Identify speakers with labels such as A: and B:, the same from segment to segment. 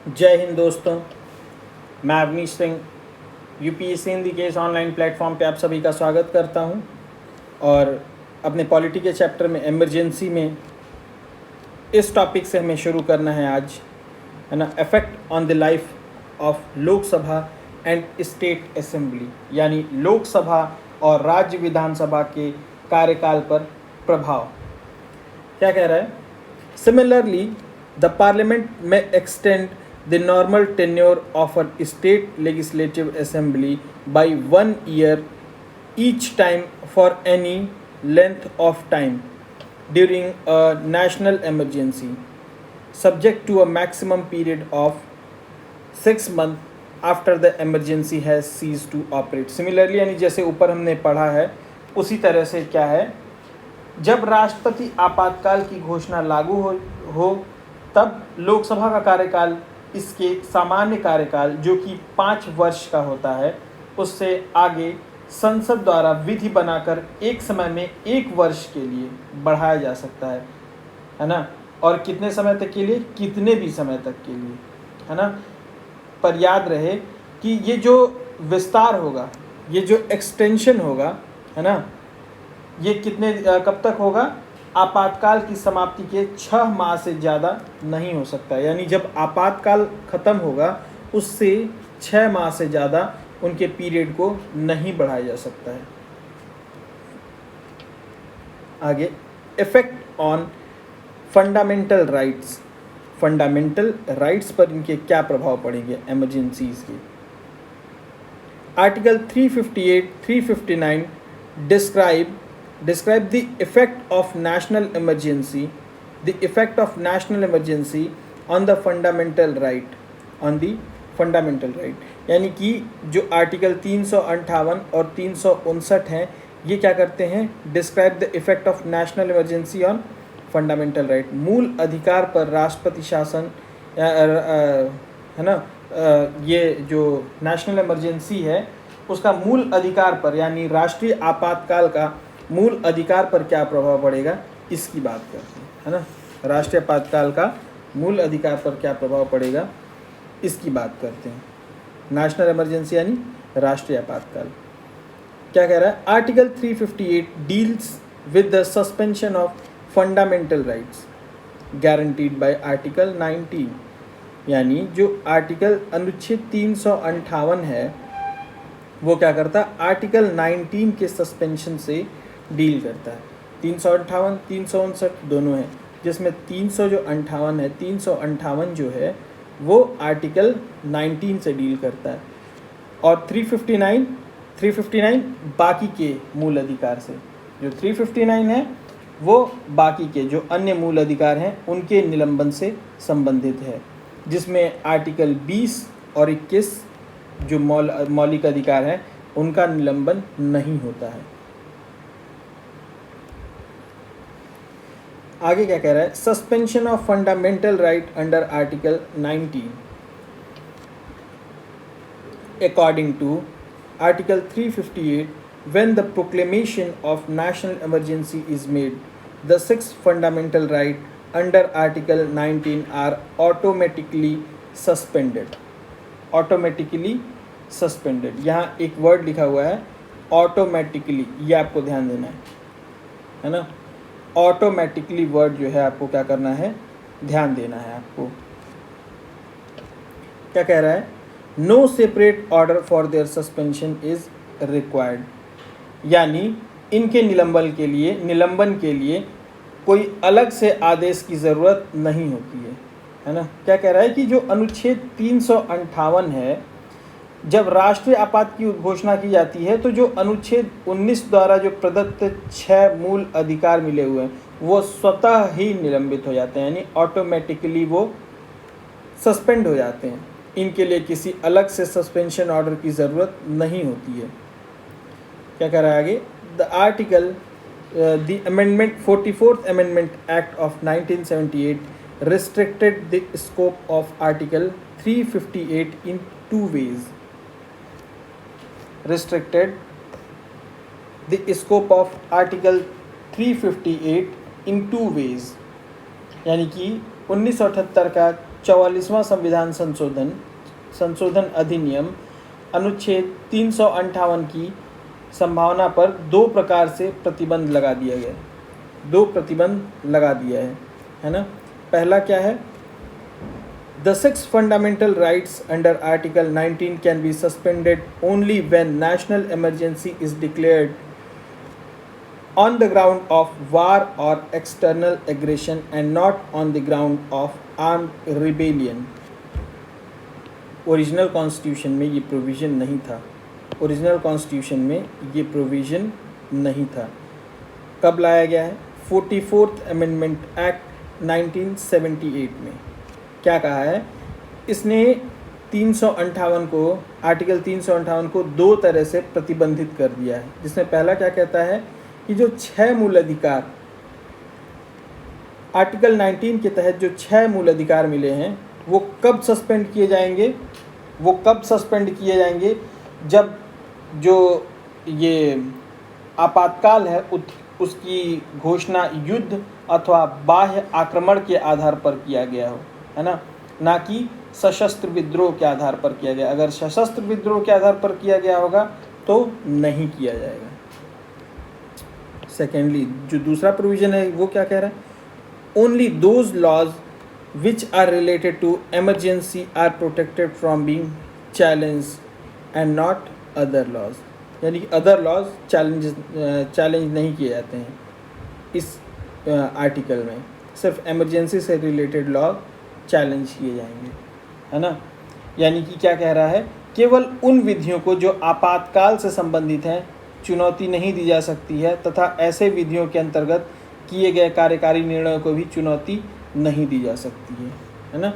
A: जय हिंद दोस्तों, मैं अवनीश सिंह यूपीएससी हिंदी के इस ऑनलाइन प्लेटफॉर्म पे आप सभी का स्वागत करता हूं। और अपने पॉलिटी के चैप्टर में इमरजेंसी में इस टॉपिक से हमें शुरू करना है आज, है ना। Effect on the life of Lok Sabha and state assembly, यानी लोकसभा और राज्य विधानसभा के कार्यकाल पर प्रभाव। क्या कह रहा है? सिमिलरली द पार्लियामेंट में extend the normal tenure of a state legislative assembly by 1 year each time for any length of time during a national emergency, subject to a maximum period of 6 months after the emergency has ceased to operate. Similarly, यानी जैसे ऊपर हमने पढ़ा है उसी तरह से क्या है, जब राष्ट्रपति आपातकाल की घोषणा लागू हो तब लोकसभा का कार्यकाल इसके सामान्य कार्यकाल जो कि 5 वर्ष का होता है उससे आगे संसद द्वारा विधि बनाकर एक समय में 1 वर्ष के लिए बढ़ाया जा सकता है ना। और कितने समय तक के लिए? कितने भी समय तक के लिए, है ना। पर याद रहे कि ये जो विस्तार होगा, ये जो एक्सटेंशन होगा, है ना, ये कितने कब तक होगा? आपातकाल की समाप्ति के 6 माह से ज़्यादा नहीं हो सकता। यानी जब आपातकाल ख़त्म होगा उससे 6 माह से ज़्यादा उनके पीरियड को नहीं बढ़ाया जा सकता है। आगे, effect on fundamental rights. Fundamental rights पर इनके क्या प्रभाव पड़ेंगे इमरजेंसीज के? Article 358, 359 describe the effect of national emergency on the fundamental right, यानी कि जो आर्टिकल 358 और 359 हैं ये क्या करते हैं? Describe the effect of national emergency on fundamental right, मूल अधिकार पर राष्ट्रपति शासन, है ना। ये जो नेशनल इमरजेंसी है उसका मूल अधिकार पर, यानी राष्ट्रीय आपातकाल का मूल अधिकार पर क्या प्रभाव पड़ेगा इसकी बात करते हैं, है ना। राष्ट्रीय आपातकाल का मूल अधिकार पर क्या प्रभाव पड़ेगा इसकी बात करते हैं। नेशनल इमरजेंसी यानी राष्ट्रीय आपातकाल। क्या कह रहा है? Article 358 deals with the suspension of fundamental rights guaranteed bye article 19, यानी जो आर्टिकल अनुच्छेद 358 है वो क्या करता है? आर्टिकल 19 के सस्पेंशन से डील करता है। 358, 359 दोनों हैं, जिसमें 358 जो है वो आर्टिकल 19 से डील करता है और 359 बाकी के मूल अधिकार से। जो 359 है वो बाकी के जो अन्य मूल अधिकार हैं उनके निलंबन से संबंधित है, जिसमें आर्टिकल 20 और 21 जो मौलिक अधिकार हैं उनका निलंबन नहीं होता है। आगे क्या कह रहा है? Suspension of fundamental right under article 19 according to article 358 when the proclamation of national emergency is made, the 6 fundamental rights under article 19 are automatically suspended. यहाँ एक वर्ड लिखा हुआ है ऑटोमेटिकली, ये आपको ध्यान देना है ना। ऑटोमेटिकली वर्ड जो है आपको क्या करना है? ध्यान देना है आपको। क्या कह रहा है? No separate order for their suspension is required, यानी इनके निलंबन के लिए कोई अलग से आदेश की ज़रूरत नहीं होती है ना। क्या कह रहा है कि जो अनुच्छेद 358 है, जब राष्ट्रीय आपात की घोषणा की जाती है तो जो अनुच्छेद 19 द्वारा जो प्रदत्त 6 मूल अधिकार मिले हुए हैं वो स्वतः ही निलंबित हो जाते हैं, यानी ऑटोमेटिकली वो सस्पेंड हो जाते हैं। इनके लिए किसी अलग से सस्पेंशन ऑर्डर की ज़रूरत नहीं होती है। क्या कह रहा है आगे? The article the amendment 44th amendment act of 1978 restricted the scope of Article 358 in 2 ways. Restricted the scope of Article 358 in 2 ways, यानी कि 1978 का 44वां संविधान संशोधन अधिनियम अनुच्छेद 358 की संभावना पर दो प्रकार से प्रतिबंध लगा दिया गया, दो प्रतिबंध लगा दिया है ना। पहला क्या है? The 6 fundamental rights under Article 19 can be suspended only when national emergency is declared on the ground of war or external aggression and not on the ground of armed rebellion. Original constitution में ये provision नहीं था, original constitution में ये provision नहीं था। कब लाया गया है? 44th अमेंडमेंट एक्ट 1978 में क्या कहा है? इसने 358 को, आर्टिकल 358 को दो तरह से प्रतिबंधित कर दिया है, जिसमें पहला क्या कहता है कि जो 6 मूल अधिकार आर्टिकल 19 के तहत जो 6 मूल अधिकार मिले हैं वो कब सस्पेंड किए जाएंगे? वो कब सस्पेंड किए जाएंगे? जब जो ये आपातकाल है उसकी घोषणा युद्ध अथवा बाह्य आक्रमण के आधार पर किया गया हो, है ना कि सशस्त्र विद्रोह के आधार पर किया गया। अगर सशस्त्र विद्रोह के आधार पर किया गया होगा तो नहीं किया जाएगा। सेकेंडली, जो दूसरा प्रोविज़न है वो क्या कह रहा है? Only those laws which are related to emergency are protected from being challenged and not other laws, यानी कि अदर लॉज चैलेंज नहीं किए जाते हैं इस आर्टिकल में, सिर्फ इमरजेंसी से रिलेटेड लॉ चैलेंज किए जाएंगे, है ना। यानी कि क्या कह रहा है? केवल उन विधियों को जो आपातकाल से संबंधित हैं चुनौती नहीं दी जा सकती है, तथा ऐसे विधियों के अंतर्गत किए गए कार्यकारी निर्णयों को भी चुनौती नहीं दी जा सकती है ना।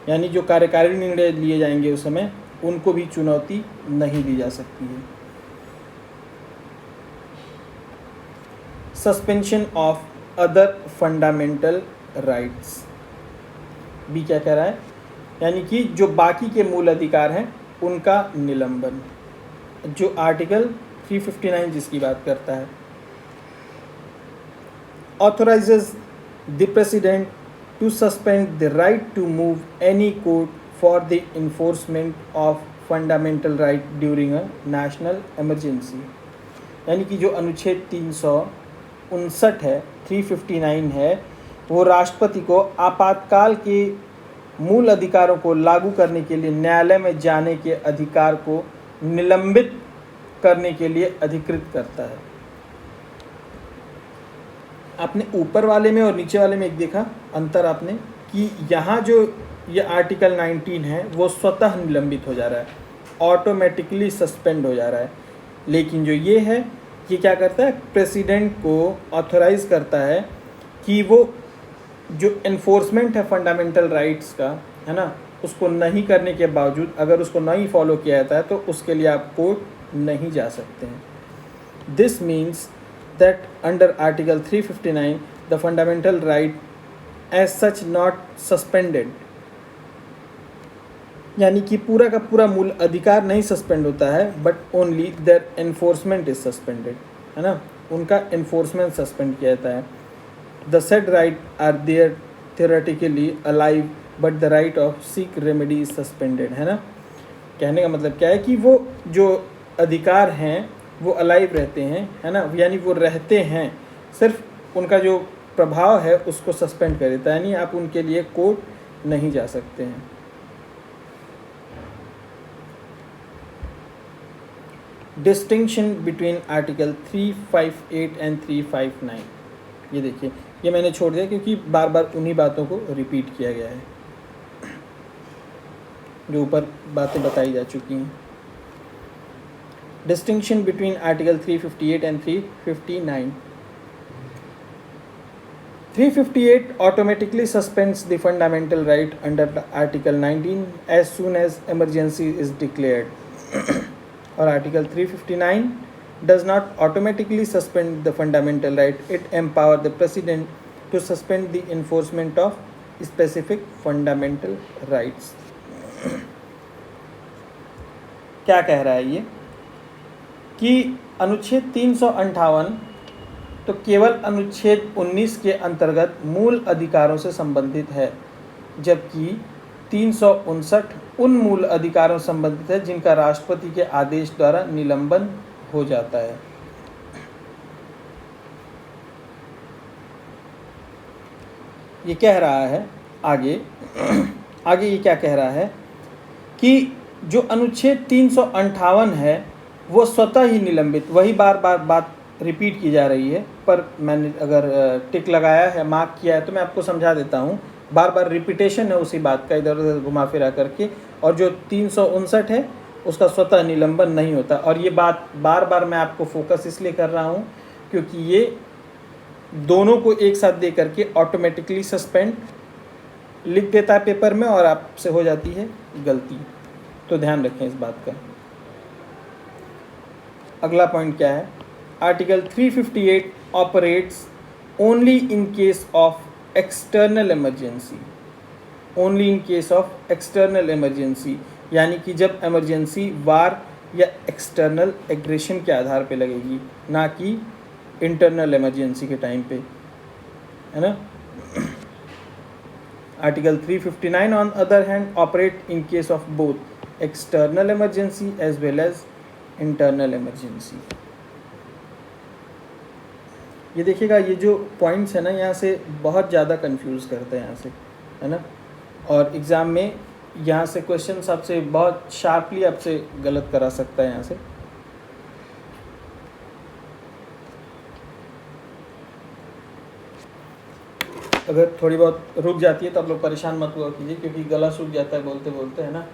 A: यानी जो कार्यकारी निर्णय लिए जाएंगे उस समय उनको भी चुनौती नहीं दी जा सकती है। Suspension of other fundamental rights भी क्या कह रहा है? यानी कि जो बाकी के मूल अधिकार हैं उनका निलंबन, जो आर्टिकल 359 जिसकी बात करता है। Authorises the president to suspend the right to move any court for the enforcement of fundamental right during a national emergency। यानी कि जो अनुच्छेद 359 है, 359 है, वो राष्ट्रपति को आपातकाल के मूल अधिकारों को लागू करने के लिए न्यायालय में जाने के अधिकार को निलंबित करने के लिए अधिकृत करता है। आपने ऊपर वाले में और नीचे वाले में एक देखा अंतर आपने कि यहाँ जो ये आर्टिकल 19 है वो स्वतः निलंबित हो जा रहा है, ऑटोमेटिकली सस्पेंड हो जा रहा है। लेकिन जो ये है ये क्या करता है? प्रेसिडेंट को ऑथोराइज़ करता है कि वो जो इन्फोर्समेंट है फंडामेंटल राइट्स का, है ना, उसको नहीं करने के बावजूद अगर उसको नहीं फॉलो किया जाता है तो उसके लिए आप कोर्ट नहीं जा सकते हैं। This means that under Article 359 the fundamental right as such not suspended, यानी कि पूरा का पूरा मूल अधिकार नहीं सस्पेंड होता है, but only their enforcement is suspended, है ना, उनका एनफोर्समेंट सस्पेंड किया जाता है। The said right are their theoretically alive but the right of seek remedy is suspended, है ना। कहने का मतलब क्या है कि वो जो अधिकार हैं वो अलाइव रहते हैं, है ना, यानी वो रहते हैं, सिर्फ उनका जो प्रभाव है उसको सस्पेंड कर देता है, यानी आप उनके लिए कोर्ट नहीं जा सकते हैं। डिस्टिंक्शन बिटवीन आर्टिकल 358 एंड 359, ये देखिए, ये मैंने छोड़ दिया क्योंकि बार बार उन्हीं बातों को रिपीट किया गया है जो ऊपर बातें बताई जा चुकी हैं। Distinction between Article 358 and 359. 358 automatically suspends the fundamental right under Article 19 as soon as emergency is declared. और Article 359 does not automatically suspend the fundamental right. It empowers the President to suspend the enforcement of specific fundamental rights. क्या कह रहा है ये कि अनुच्छेद 358 तो केवल अनुच्छेद 19 के अंतर्गत मूल अधिकारों से संबंधित है, जबकि 359 उन मूल अधिकारों से संबंधित है जिनका राष्ट्रपति के आदेश द्वारा निलंबन हो जाता है। ये कह रहा है आगे ये क्या कह रहा है कि जो अनुच्छेद 358 है वो स्वतः ही निलंबित, वही बार बार बात रिपीट की जा रही है, पर मैंने अगर टिक लगाया है, मार्क किया है, तो मैं आपको समझा देता हूँ। बार बार रिपीटेशन है उसी बात का, इधर उधर घुमा फिरा करके, और जो 359 है उसका स्वतः निलंबन नहीं होता। और ये बात बार बार मैं आपको फोकस इसलिए कर रहा हूँ क्योंकि ये दोनों को एक साथ दे करके ऑटोमेटिकली सस्पेंड लिख देता है पेपर में और आपसे हो जाती है गलती, तो ध्यान रखें इस बात का। अगला पॉइंट क्या है? Article 358 operates only in case of external emergency. Only in case of external emergency, यानी कि जब इमरजेंसी वार या एक्सटर्नल एग्रेशन के आधार पे लगेगी, ना कि इंटरनल इमरजेंसी के टाइम पे, है ना। Article 359 on other hand operate in case of both external emergency as well as internal emergency. ये देखिएगा, ये जो पॉइंट्स है ना, यहाँ से बहुत ज़्यादा कंफ्यूज करते हैं यहाँ से, है ना। और एग्ज़ाम में यहाँ से क्वेश्चन आपसे बहुत शार्पली आपसे गलत करा सकता है यहाँ से। अगर थोड़ी बहुत रुक जाती है तो आप लोग परेशान मत हुआ कीजिए, क्योंकि गला सूख जाता है बोलते बोलते, है ना।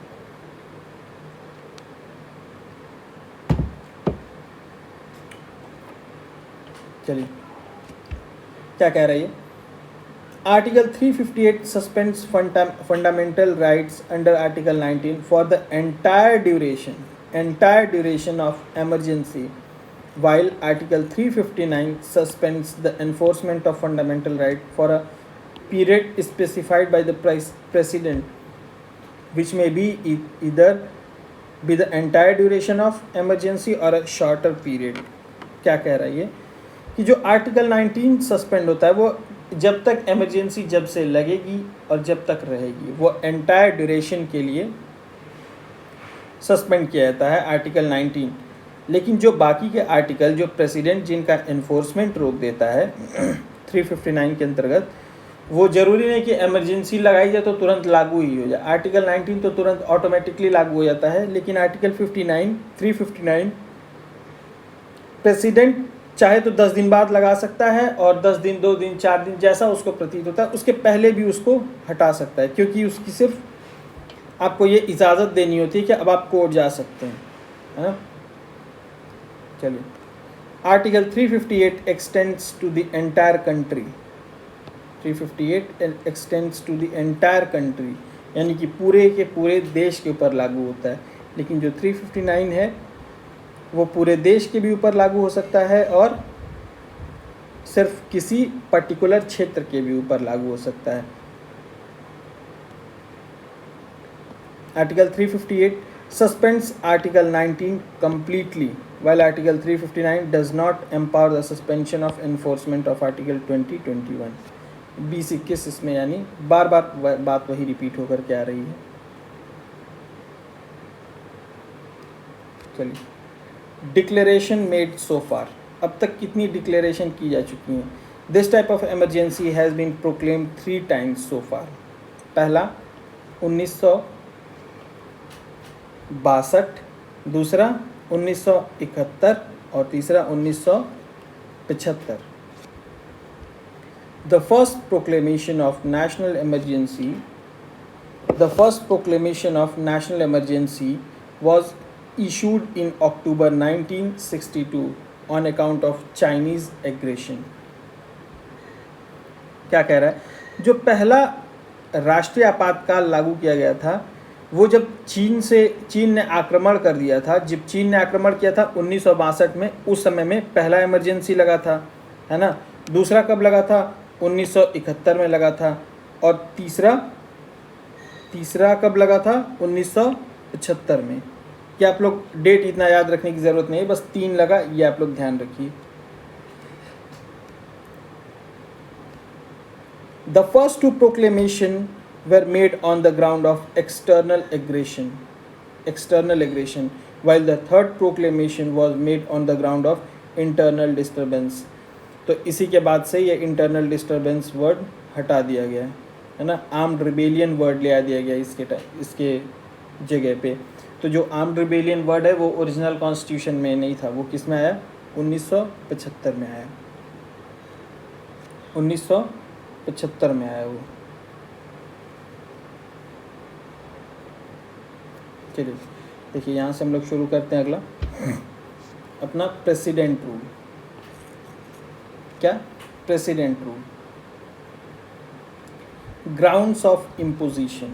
A: चलिए क्या कह रही है? Article 358 suspends fundamental rights under article 19 for the entire duration of emergency, while Article 359 suspends the enforcement of fundamental right for a period specified by the President, which may be either be the entire duration of emergency or a shorter period। क्या कह रहा है ये कि जो article 19 suspend होता है वो जब तक इमरजेंसी जब से लगेगी और जब तक रहेगी, वो एंटायर ड्यूरेशन के लिए सस्पेंड किया जाता है आर्टिकल 19। लेकिन जो बाकी के आर्टिकल जो प्रेसिडेंट जिनका इन्फोर्समेंट रोक देता है 359 के अंतर्गत, वो ज़रूरी नहीं कि इमरजेंसी लगाई जाए तो तुरंत लागू ही हो जाए। आर्टिकल 19 तो तुरंत ऑटोमेटिकली लागू हो जाता है, लेकिन आर्टिकल 359 प्रेसिडेंट चाहे तो 10 दिन बाद लगा सकता है, और 10 दिन, 2 दिन, 4 दिन, जैसा उसको प्रतीत होता है उसके पहले भी उसको हटा सकता है, क्योंकि उसकी सिर्फ आपको ये इजाज़त देनी होती है कि अब आप कोर्ट जा सकते हैं, है ना। चलिए, article 358 extends to the entire country. 358 extends to the entire country, यानी कि पूरे के पूरे देश के ऊपर लागू होता है। लेकिन जो 359 है वो पूरे देश के भी ऊपर लागू हो सकता है और सिर्फ किसी पर्टिकुलर क्षेत्र के भी ऊपर लागू हो सकता है। Article 358 suspends Article 19 completely, while Article 359 does not empower the suspension of enforcement of Article 2021। 20-21 इसमें, यानी बार बार बात वही रिपीट होकर के आ रही है। चलिए, डिक्लेरेशन मेड सो फार, अब तक कितनी डिक्लेरेशन की जा चुकी हैं? This type of emergency has been proclaimed 3 times so far. पहला 1962, दूसरा 1971 और तीसरा 1975। The first proclamation of national emergency was issued in October 1962 on account of Chinese aggression। क्या कह रहा है? जो पहला राष्ट्रीय आपातकाल लागू किया गया था वो जब चीन ने आक्रमण कर दिया था। जब चीन ने आक्रमण किया था 1962 में, उस समय में पहला इमरजेंसी लगा था, है ना। दूसरा कब लगा था? 1971 में लगा था। और तीसरा कब लगा था? 1975 में। क्या आप लोग डेट इतना याद रखने की ज़रूरत नहीं है, बस 3 लगा, ये आप लोग ध्यान रखिए। The first two proclamation were made on the ground of external aggression, while the third proclamation was made on the ground of internal disturbance. तो इसी के बाद से ये इंटरनल डिस्टर्बेंस वर्ड हटा दिया गया है ना, आर्म्ड रिबेलियन वर्ड ले आ दिया गया इसके जगह पे। तो जो आर्म्ड रिबेलियन वर्ड है वो ओरिजिनल कॉन्स्टिट्यूशन में नहीं था, वो किस में आया, 1975 में आया, 1975 में आया वो। चलिए देखिए, यहाँ से हम लोग शुरू करते हैं अगला अपना प्रेसिडेंट रूल। क्या, president rule, grounds of imposition.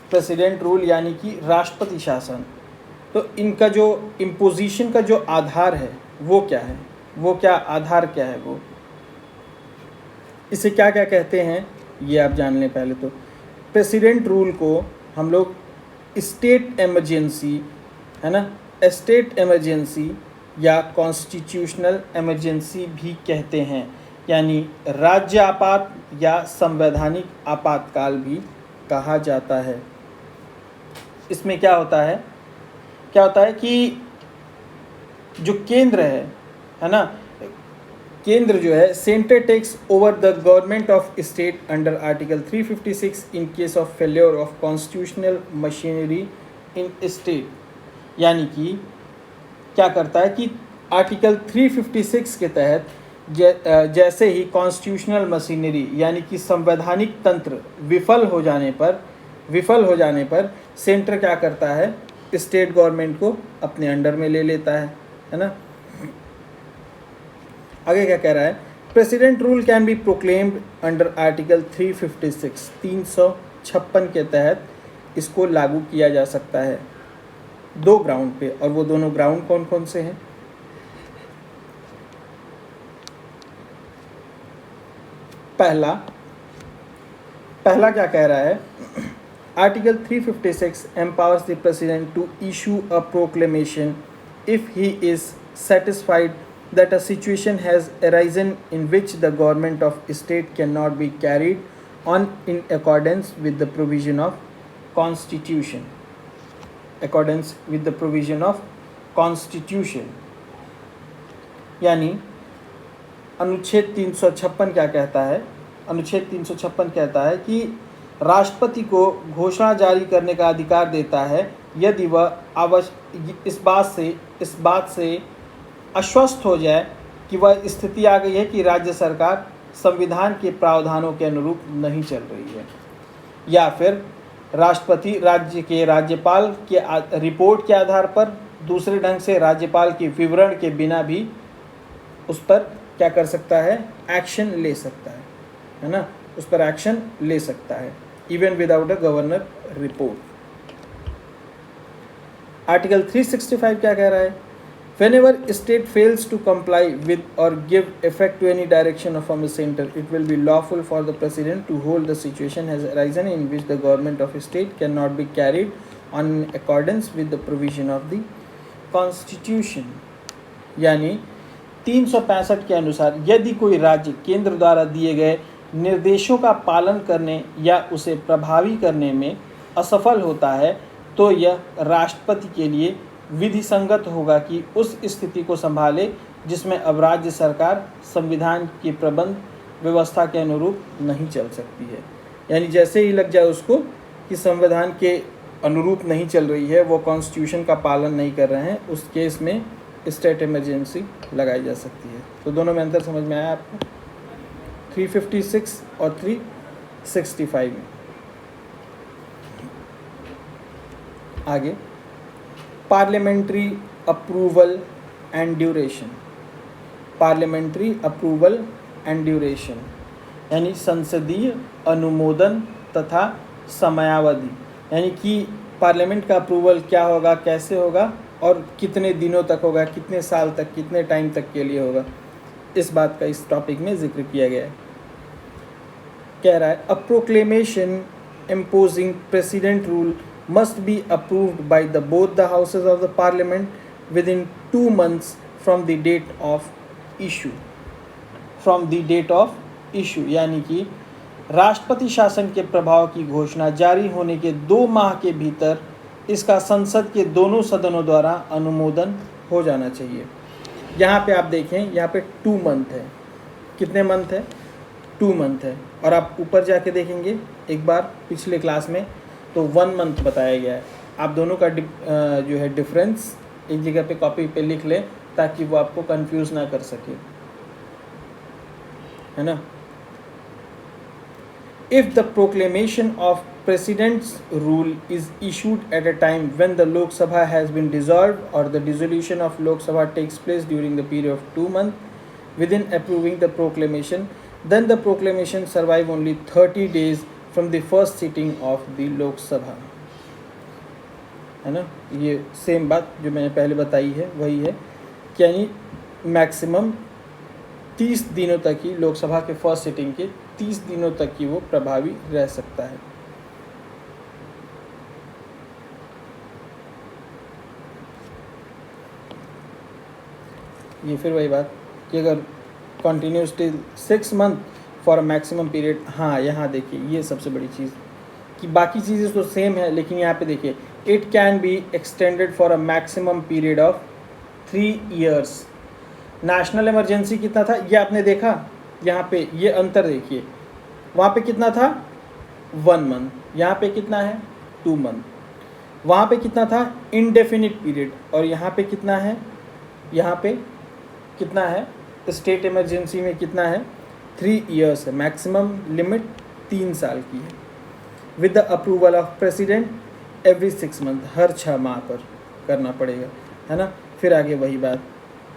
A: President rule यानी कि राष्ट्रपति शासन। तो इनका जो इम्पोजिशन का जो आधार है वो क्या है, वो क्या आधार क्या है, वो इसे क्या क्या कहते हैं ये आप जान लें पहले। तो प्रेसिडेंट रूल को हम लोग स्टेट इमरजेंसी, है ना, स्टेट इमरजेंसी या कॉन्स्टिट्यूशनल इमरजेंसी भी कहते हैं, यानी राज्य आपात या संवैधानिक आपातकाल भी कहा जाता है। इसमें क्या होता है कि जो केंद्र है ना, केंद्र जो है, centre takes over the government of state under article 356 in case of failure of constitutional machinery in state. यानी कि क्या करता है कि आर्टिकल 356 के तहत जैसे ही कॉन्स्टिट्यूशनल मशीनरी यानी कि संवैधानिक तंत्र विफल हो जाने पर सेंटर क्या करता है, स्टेट गवर्नमेंट को अपने अंडर में ले लेता है ना। आगे क्या कह रहा है, president rule can be proclaimed under article 356, 356 के तहत इसको लागू किया जा सकता है 2 ग्राउंड पे, और वो दोनों ग्राउंड कौन कौन से हैं। पहला क्या कह रहा है, article 356 empowers the president to issue a proclamation if he is satisfied that a situation has arisen in which the government of state cannot be carried on in accordance with the provision of constitution, यानी अनुच्छेद 356 क्या कहता है, अनुच्छेद 356 कहता है कि राष्ट्रपति को घोषणा जारी करने का अधिकार देता है यदि वह इस बात से आश्वस्त हो जाए कि वह स्थिति आ गई है कि राज्य सरकार संविधान के प्रावधानों के अनुरूप नहीं चल रही है, या फिर राष्ट्रपति राज्य के राज्यपाल के रिपोर्ट के आधार पर दूसरे ढंग से राज्यपाल के विवरण के बिना भी उस पर क्या कर सकता है, एक्शन ले सकता है ना, उस पर एक्शन ले सकता है, even without a governor report. Article 365 क्या कह रहा है, whenever state fails to comply with or give effect to any direction from the center, it will be lawful for the president to hold the situation has arisen in which the government of a state cannot be carried on in accordance with the provision of the constitution। यानी 365 के अनुसार यदि कोई राज्य केंद्र द्वारा दिए गए निर्देशों का पालन करने या उसे प्रभावी करने में असफल होता है तो यह राष्ट्रपति के लिए विधि संगत होगा कि उस स्थिति को संभाले जिसमें अब राज्य सरकार संविधान की प्रबंध व्यवस्था के अनुरूप नहीं चल सकती है। यानी जैसे ही लग जाए उसको कि संविधान के अनुरूप नहीं चल रही है, वो कॉन्स्टिट्यूशन का पालन नहीं कर रहे हैं, उस केस में स्टेट इमरजेंसी लगाई जा सकती है। तो दोनों में अंतर समझ में आया आपको, 356 और 365 में। आगे parliamentary approval and duration. Parliamentary approval and duration यानी संसदीय अनुमोदन तथा समयावधि, यानी कि पार्लियामेंट का अप्रूवल क्या होगा, कैसे होगा और कितने दिनों तक होगा, कितने साल तक, कितने टाइम तक के लिए होगा, इस बात का इस टॉपिक में जिक्र किया गया है। कह रहा है a proclamation imposing president rule must be approved by both the houses of the parliament within 2 months from the date of issue। यानी कि राष्ट्रपति शासन के प्रभाव की घोषणा जारी होने के 2 माह के भीतर इसका संसद के दोनों सदनों द्वारा अनुमोदन हो जाना चाहिए। यहाँ पे आप देखें, यहाँ पे 2 मंथ है। कितने मंथ है? 2 मंथ है। और आप ऊपर जाके देखेंगे एक बार पिछले क्लास में तो 1 मंथ बताया गया है। आप दोनों का जो है डिफरेंस एक जगह पे कॉपी पे लिख लें ताकि वो आपको कंफ्यूज ना कर सके, है ना। If the proclamation of President's rule is issued at a time when the Lok Sabha has been dissolved or the dissolution of Lok Sabha takes place during the period of 2 months within approving the proclamation, then the proclamation survive only 30 days from the first sitting of the Lok Sabha, है ना। ये same बात जो मैंने पहले बताई है वही है, यानी मैक्सिमम 30 दिनों तक ही लोकसभा के फर्स्ट सिटिंग के 30 दिनों तक ही वो प्रभावी रह सकता है। ये फिर वही बात कि अगर continuous till 6 month for a maximum period, हाँ यहाँ देखिए ये सबसे बड़ी चीज़ कि बाकी चीज़ें तो सेम है, लेकिन यहाँ पे देखिए it can be extended for a maximum period of 3 years। National emergency कितना था ये आपने देखा, यहाँ पे ये अंतर देखिए, वहाँ पे कितना था 1 मंथ, यहाँ पे कितना है 2 मंथ। वहाँ पे कितना था इनडेफिनिट पीरियड और यहाँ पे कितना है, यहाँ पे कितना है स्टेट इमरजेंसी में कितना है 3 years है, मैक्सिमम लिमिट 3 साल की है। With the approval of president every 6 month, हर 6 माह पर करना पड़ेगा, है ना। फिर आगे वही बात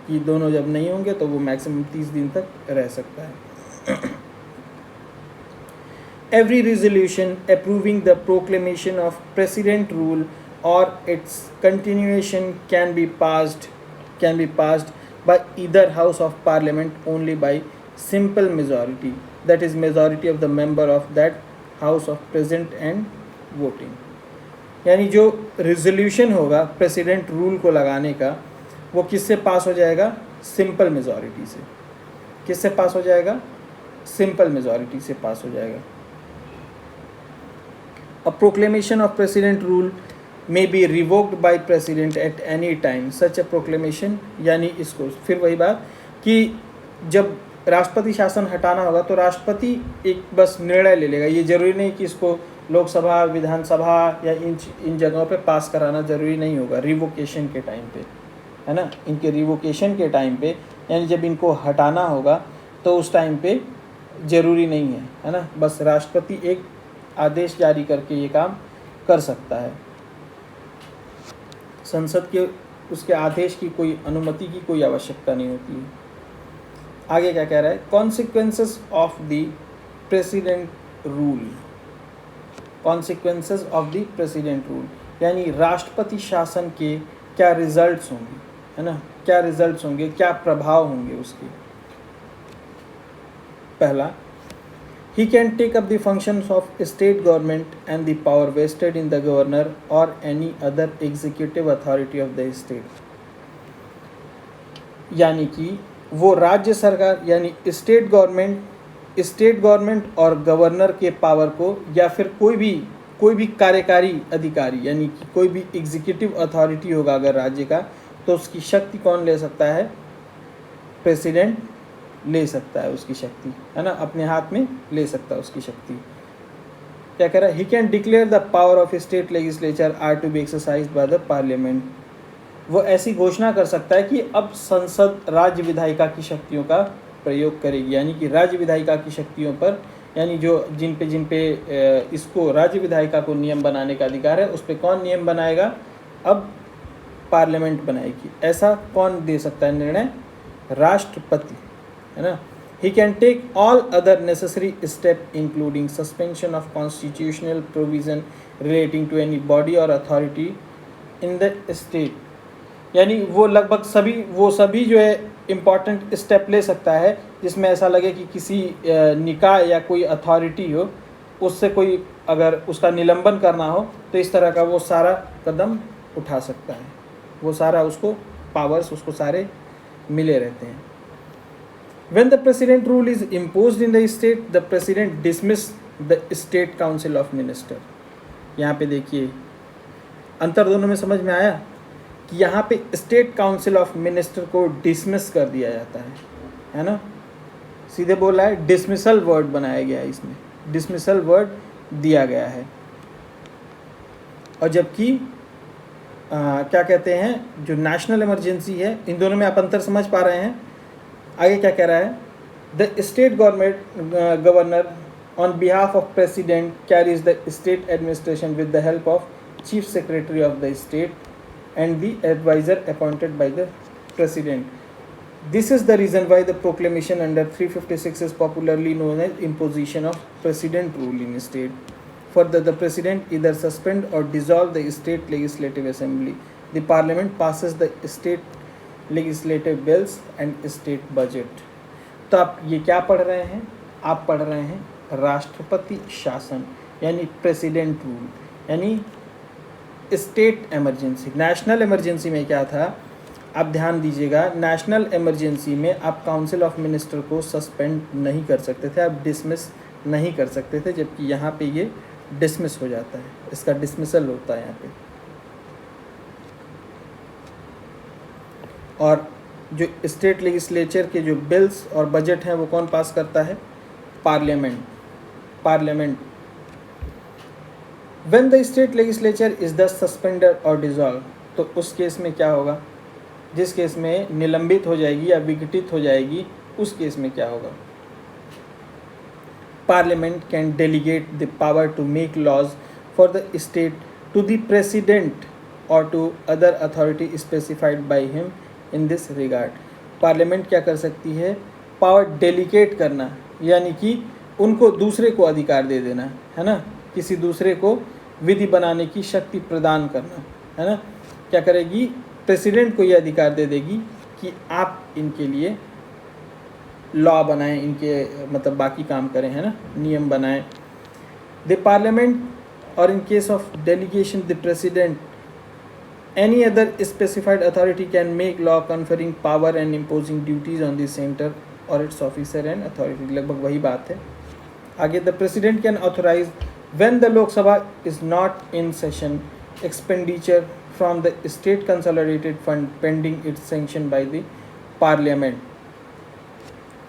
A: कि दोनों जब नहीं होंगे तो वो मैक्सिमम 30 दिन तक रह सकता है। Every resolution approving the proclamation of president rule or its continuation can be passed by either house of parliament only by simple majority, that is majority of the member of that house of present and voting। यानी जो resolution होगा president rule को लगाने का वो किससे पास हो जाएगा? सिंपल मेजॉरिटी से। किससे पास हो जाएगा? सिंपल मेजॉरिटी से पास हो जाएगा। A proclamation of president rule may be revoked by president at any time। Such a proclamation, यानी इसको फिर वही बात कि जब राष्ट्रपति शासन हटाना होगा तो राष्ट्रपति एक बस निर्णय ले लेगा। ये जरूरी नहीं कि इसको लोकसभा, विधानसभा या इन जगहों पे पास कराना जरूरी नहीं होगा रिवोकेशन के टाइम पे, है ना। इनके रिवोकेशन के टाइम पे यानी जब इनको हटाना होगा तो उस टाइम पे ज़रूरी नहीं है ना। बस राष्ट्रपति एक आदेश जारी करके ये काम कर सकता है। संसद के उसके आदेश की कोई अनुमति की कोई आवश्यकता नहीं होती है। आगे क्या कह रहा है? Consequences of the president rule. Consequences of the president rule यानी राष्ट्रपति शासन के क्या रिजल्ट्स होंगे, है ना। क्या रिजल्ट्स होंगे, क्या प्रभाव होंगे उसके। पहला, he can take up the functions of state government and the power vested in the governor or any other executive authority of the state। यानी कि वो राज्य सरकार यानी स्टेट गवर्नमेंट और गवर्नर के पावर को या फिर कोई भी कार्यकारी अधिकारी यानी कि कोई भी एग्जीक्यूटिव अथॉरिटी होगा अगर राज्य का, तो उसकी शक्ति कौन ले सकता है? प्रेसिडेंट ले सकता है उसकी शक्ति, है ना। अपने हाथ में ले सकता है उसकी शक्ति। क्या कह रहा है? He can declare the power of state legislature are to be exercised by the parliament. वो ऐसी घोषणा कर सकता है कि अब संसद राज्य विधायिका की शक्तियों का प्रयोग करेगी, यानी कि राज्य विधायिका की शक्तियों पर, यानी जो जिन पे इसको राज्य विधायिका को नियम बनाने का अधिकार है उस पर कौन नियम बनाएगा? अब पार्लियामेंट बनाएगी। ऐसा कौन दे सकता है निर्णय? राष्ट्रपति, है ना। He can take all other necessary step including suspension of constitutional provision relating to any body or authority in the state. यानी वो लगभग सभी जो है इम्पॉर्टेंट स्टेप ले सकता है जिसमें ऐसा लगे कि किसी निकाय या कोई अथॉरिटी हो उससे कोई अगर उसका निलंबन करना हो तो इस तरह का वो सारा कदम उठा सकता है। वो सारा उसको पावर्स उसको सारे मिले रहते हैं। When the president rule is imposed in the state, the president dismiss the state council of minister. यहाँ पे देखिए अंतर दोनों में समझ में आया कि यहाँ पे स्टेट काउंसिल ऑफ मिनिस्टर को डिसमिस कर दिया जाता है ना, सीधे बोला है, डिसमिसल वर्ड बनाया गया है, इसमें डिसमिसल वर्ड दिया गया है। और जबकि क्या कहते हैं, जो नेशनल इमरजेंसी है, इन दोनों में आप अंतर समझ पा रहे हैं। आगे क्या कह रहा है, the state government governor on behalf of president carries the state administration with the help of chief secretary of the state and the advisor appointed by the president. This is the reason why the proclamation under 356 is popularly known as imposition of president rule in state. Further, the president either suspend or dissolve the state legislative assembly. The parliament passes the state legislative bills and state budget. तो आप ये क्या पढ़ रहे हैं, आप पढ़ रहे हैं राष्ट्रपति शासन यानी प्रेसिडेंट रूल, यानी स्टेट इमरजेंसी। नेशनल इमरजेंसी में क्या था, आप ध्यान दीजिएगा, नेशनल इमरजेंसी में आप काउंसिल ऑफ मिनिस्टर को सस्पेंड नहीं कर सकते थे, आप डिसमिस नहीं कर सकते थे, जबकि यहाँ पे ये डिसमिस हो जाता है, इसका डिसमिसल होता है यहाँ पे। और जो स्टेट लेजिस्लेचर के जो बिल्स और बजट हैं वो कौन पास करता है, parliament. When the state legislature is thus suspended or dissolved, तो उस केस में क्या होगा, जिस केस में निलंबित हो जाएगी या विघटित हो जाएगी, उस केस में क्या होगा, parliament can delegate the power to make laws for the state to the president और to other authority specified by him in this regard. Parliament क्या कर सकती है, पावर डेलीगेट करना, यानी कि उनको दूसरे को अधिकार दे देना, है ना, किसी दूसरे को विधि बनाने की शक्ति प्रदान करना, है ना। क्या करेगी, प्रेसिडेंट को ये अधिकार दे देगी कि आप इनके लिए लॉ बनाएं, इनके मतलब बाकी काम करें, है ना, नियम बनाएं। The parliament or in case of delegation the president any other specified authority can make law conferring power and imposing duties on the centre or its officer and authority. लगभग वही बात है। आगे, the president can authorize when the Lok Sabha is not in session expenditure from the state consolidated fund pending its sanction by the parliament।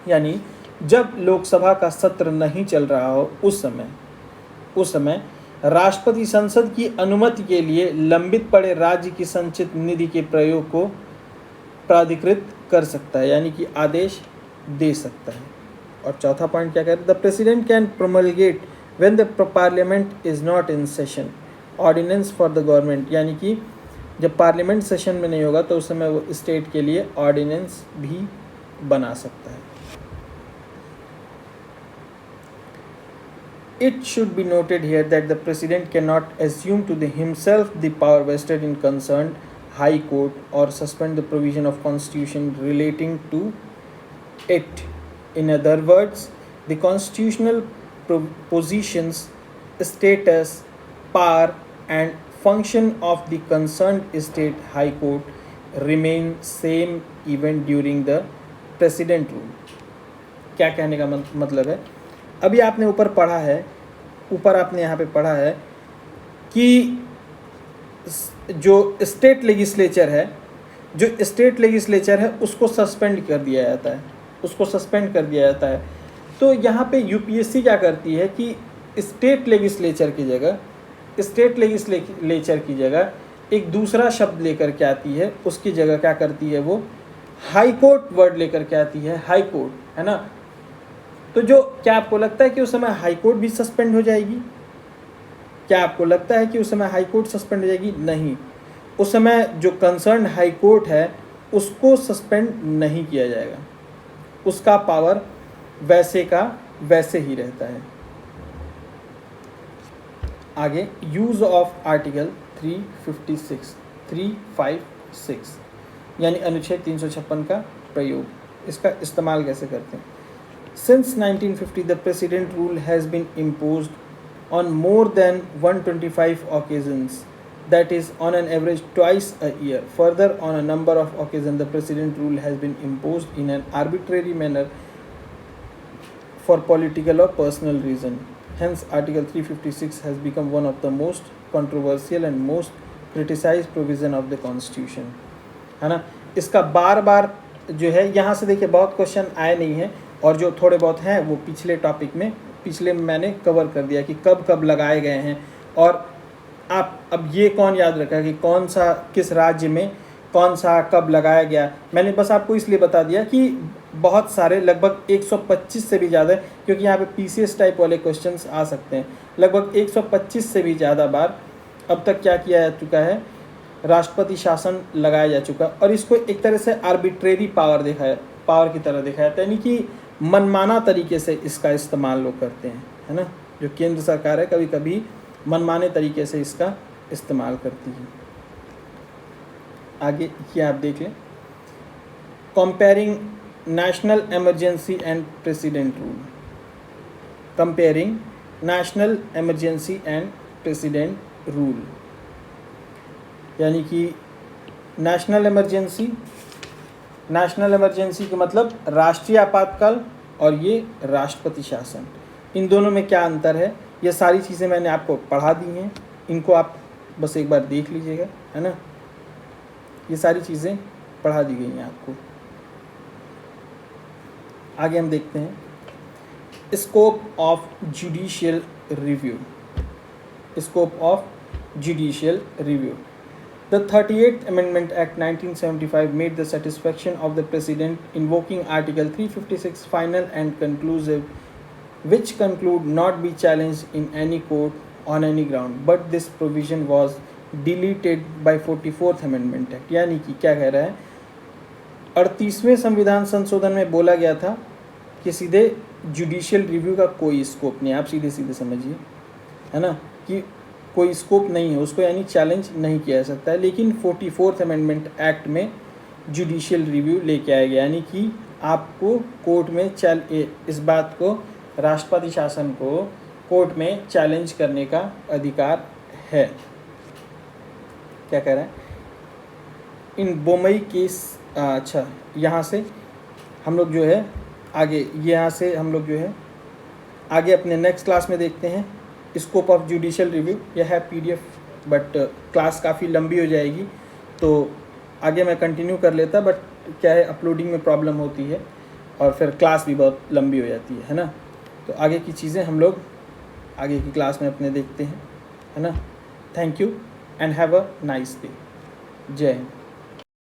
A: यानी जब लोकसभा का सत्र नहीं चल रहा हो उस समय राष्ट्रपति संसद की अनुमति के लिए लंबित पड़े राज्य की संचित निधि के प्रयोग को प्राधिकृत कर सकता है, यानी कि आदेश दे सकता है। और चौथा पॉइंट क्या कहते हैं, the president can promulgate when the parliament is not in session ordinance for the government, यानी कि जब पार्लियामेंट सेशन में नहीं होगा तो उस समय वो स्टेट के लिए ऑर्डिनेंस भी बना सकता है। It should be noted here that the president cannot assume to himself the power vested in concerned high court or suspend the provision of constitution relating to it. In other words, the constitutional positions, status, power and function of the concerned state high court remain same even during the president rule। क्या कहने का मतलब है, अभी आपने ऊपर आपने यहाँ पे पढ़ा है कि जो स्टेट लेजिस्लेचर है उसको सस्पेंड कर दिया जाता है, तो यहाँ पे यूपीएससी क्या करती है कि स्टेट लेजिस्लेचर की जगह एक दूसरा शब्द लेकर के आती है, उसकी जगह क्या करती है, वो हाई कोर्ट वर्ड लेकर के आती है, हाई कोर्ट, है ना। तो जो क्या आपको लगता है कि उस समय हाई कोर्ट भी सस्पेंड हो जाएगी? क्या आपको लगता है कि उस समय हाई कोर्ट सस्पेंड हो जाएगी? नहीं, उस समय जो कंसर्न हाई कोर्ट है उसको सस्पेंड नहीं किया जाएगा, उसका पावर वैसे का वैसे ही रहता है। आगे, यूज ऑफ आर्टिकल 356 यानी अनुच्छेद 356 का प्रयोग, इसका इस्तेमाल कैसे करते हैं। Since 1950 the president rule has been imposed on more than 125 occasions, that is on an average twice a year. Further, on a number of occasions the president rule has been imposed in an arbitrary manner for political or personal reason. Hence, Article 356 has become one of the most controversial and most criticized provision of the Constitution. है ना. इसका बार बार जो है यहाँ से देखिए बहुत question आए नहीं हैं, और जो थोड़े बहुत हैं वो पिछले टॉपिक में मैंने कवर कर दिया कि कब कब लगाए गए हैं. और आप अब ये कौन याद रखा कि कौन सा किस राज्य में कौन सा कब लगाया गया. मैंने बस आपको इसलिए बता दिया कि बहुत सारे लगभग 125 से भी ज़्यादा, क्योंकि यहाँ पे पीसीएस टाइप वाले क्वेश्चंस आ सकते हैं, लगभग 125 से भी ज़्यादा बार अब तक क्या किया जा चुका है, राष्ट्रपति शासन लगाया जा चुका. और इसको एक तरह से आर्बिट्रेरी पावर की तरह देखा जाता है, यानी कि मनमाना तरीके से इसका इस्तेमाल लोग करते हैं, है ना. जो केंद्र सरकार है कभी कभी मनमाने तरीके से इसका इस्तेमाल करती है. आगे ये आप देख लें, comparing national emergency and president rule. Comparing national emergency and president rule, यानी कि नेशनल इमरजेंसी का मतलब राष्ट्रीय आपातकाल और ये राष्ट्रपति शासन, इन दोनों में क्या अंतर है, ये सारी चीज़ें मैंने आपको पढ़ा दी हैं. इनको आप बस एक बार देख लीजिएगा, है ना. ये सारी चीज़ें पढ़ा दी गई हैं आपको. आगे हम देखते हैं scope of judicial review. Scope of judicial review. The 38th Amendment Act 1975 made the satisfaction of the President invoking Article 356 final and conclusive, which conclude not be challenged in any court on any ground. But this provision was deleted by 44th Amendment Act. यानी कि क्या कह रहा है, 38वें संविधान संशोधन में बोला गया था कि सीधे जुडिशियल रिव्यू का कोई स्कोप नहीं. आप सीधे सीधे समझिए, है ना, कि कोई स्कोप नहीं है उसको, यानी चैलेंज नहीं किया जा सकता है. लेकिन 44th अमेंडमेंट एक्ट में जुडिशियल रिव्यू लेके आया गया, यानी कि आपको कोर्ट में इस बात को, राष्ट्रपति शासन को कोर्ट में चैलेंज करने का अधिकार है. क्या कह रहा है इन बोमई केस. अच्छा, यहाँ से हम लोग जो है आगे, यहाँ से हम लोग जो है आगे अपने नेक्स्ट क्लास में देखते हैं स्कोप ऑफ जुडिशियल रिव्यू. यह है पीडीएफ, बट क्लास काफ़ी लंबी हो जाएगी तो आगे मैं कंटिन्यू कर लेता, बट क्या है अपलोडिंग में प्रॉब्लम होती है और फिर क्लास भी बहुत लंबी हो जाती है ना. तो आगे की चीज़ें हम लोग आगे की क्लास में अपने देखते हैं, है ना. Thank you and have a nice day. जय हिंद.